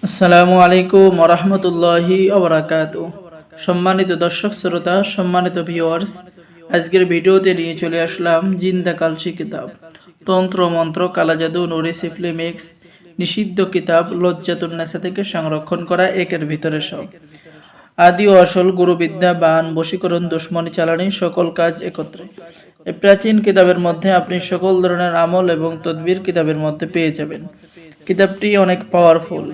আসসালামু আলাইকুম ওয়া রাহমাতুল্লাহি ওয়া বারাকাতুহু। সম্মানিত দর্শক শ্রোতা, সম্মানিত ভিউয়ার্স, আজকের ভিডিওতে নিয়ে চলে আসলাম জিন্দা কালসি কিতাব, তন্ত্র মন্ত্র কালা জাদু নুরি সিফলি মিক্স, নিষিদ্ধ কিতাব লজ্জাতুন নেসা থেকে সংরক্ষণ করা একের ভিতরে সব, আদি ও আসল গুরুবিদ্যা বান বশীকরণ দুশ্মনী চালানি সকল কাজ একত্রে। এই প্রাচীন কিতাবের মধ্যে আপনি সকল ধরনের আমল এবং তদবির কিতাবের মধ্যে পেয়ে যাবেন। কিতাবটি অনেক পাওয়ারফুল।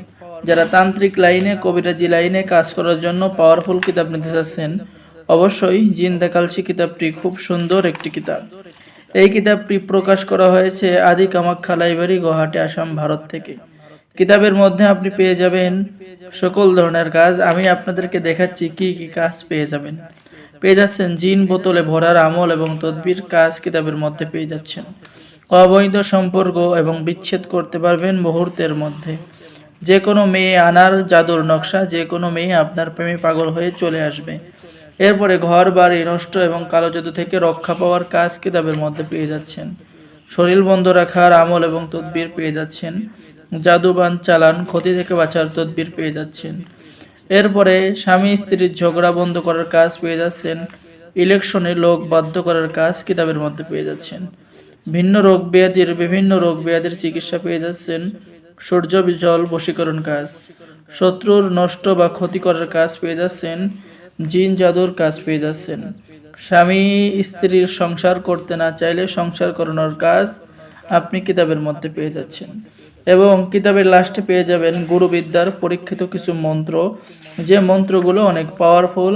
যারা তান্ত্রিক লাইনে কবিরাজি লাইনে কাজ করার জন্য পাওয়ারফুল কিতাব নিতে চাচ্ছেন, অবশ্যই জিন্দা কালসি কিতাবটি খুব সুন্দর একটি কিতাব। এই কিতাবটি প্রকাশ করা হয়েছে আদি কামাখ্যা লাইব্রেরি, গুয়াহাটি, আসাম, ভারত থেকে। কিতাবের মধ্যে আপনি পেয়ে যাবেন সকল ধরনের কাজ। আমি আপনাদেরকে দেখাচ্ছি কি কি কাজ পেয়ে যাবেন। পেয়ে যাচ্ছেন জিন বোতলে ভরার আমল এবং তদবির কাজ কিতাবের মধ্যে পেয়ে যাচ্ছেন। অবৈধ সম্পর্ক এবং বিচ্ছেদ করতে পারবেন মুহূর্তের মধ্যে। যে কোনো মেয়ে আনার জাদুর নকশা, যে কোনো মেয়ে আপনার প্রেমে পাগল হয়ে চলে আসবে। এরপরে ঘর বাড়ি নষ্ট এবং কালো জাদু থেকে রক্ষা পাওয়ার কাজ কিতাবের মধ্যে পেয়ে যাচ্ছেন। শরীর বন্ধ রাখার আমল এবং তদবির পেয়ে যাচ্ছেন। জাদুবান চালান ক্ষতি থেকে বাঁচার তদবির পেয়ে যাচ্ছেন। এরপরে স্বামী স্ত্রীর ঝগড়া বন্ধ করার কাজ পেয়ে যাচ্ছেন। ইলেকশনে লোক বাধ্য করার কাজ কিতাবের মধ্যে পেয়ে যাচ্ছেন। বিভিন্ন রোগ ব্যাধির চিকিৎসা পেয়ে যাচ্ছেন। সূর্য জল বশীকরণ কাজ, শত্রুর নষ্ট বা ক্ষতি করার কাজ পেয়ে যাচ্ছেন। জিন জাদুর কাজ পেয়ে যাচ্ছেন। স্বামী স্ত্রীর সংসার করতে না চাইলে সংসার করানোর কাজ আপনি কিতাবের মধ্যে পেয়ে যাচ্ছেন। এবং কিতাবের লাস্টে পেয়ে যাবেন গুরুবিদ্যার পরীক্ষিত কিছু মন্ত্র, যে মন্ত্রগুলো অনেক পাওয়ারফুল।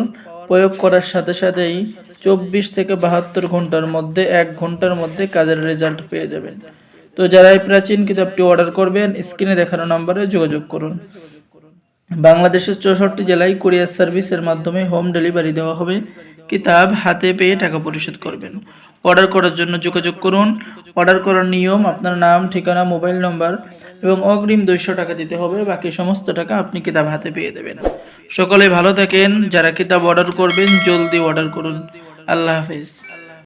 প্রয়োগ করার সাথে সাথেই 24 থেকে 72 ঘন্টার মধ্যে 1 ঘন্টার মধ্যে কাজের রেজাল্ট পেয়ে যাবেন। তো যারা এই প্রাচীন কিতাবটি অর্ডার করবেন, স্ক্রিনে দেখানো নম্বরে যোগাযোগ করুন। বাংলাদেশের 64 জেলায় কুরিয়ার সার্ভিসের মাধ্যমে হোম ডেলিভারি দেওয়া হবে। কিতাব হাতে পেয়ে টাকা পরিশোধ করবেন। অর্ডার করার জন্য যোগাযোগ করুন। অর্ডার করার নিয়ম: আপনার নাম, ঠিকানা, মোবাইল নম্বর এবং অগ্রিম 200 টাকা দিতে হবে। বাকি সমস্ত টাকা আপনি কিতাব হাতে পেয়ে দেবেন। সকলে ভালো থাকেন। যারা কিতাব অর্ডার করবেন জলদি অর্ডার করুন। আল্লাহ হাফেজ।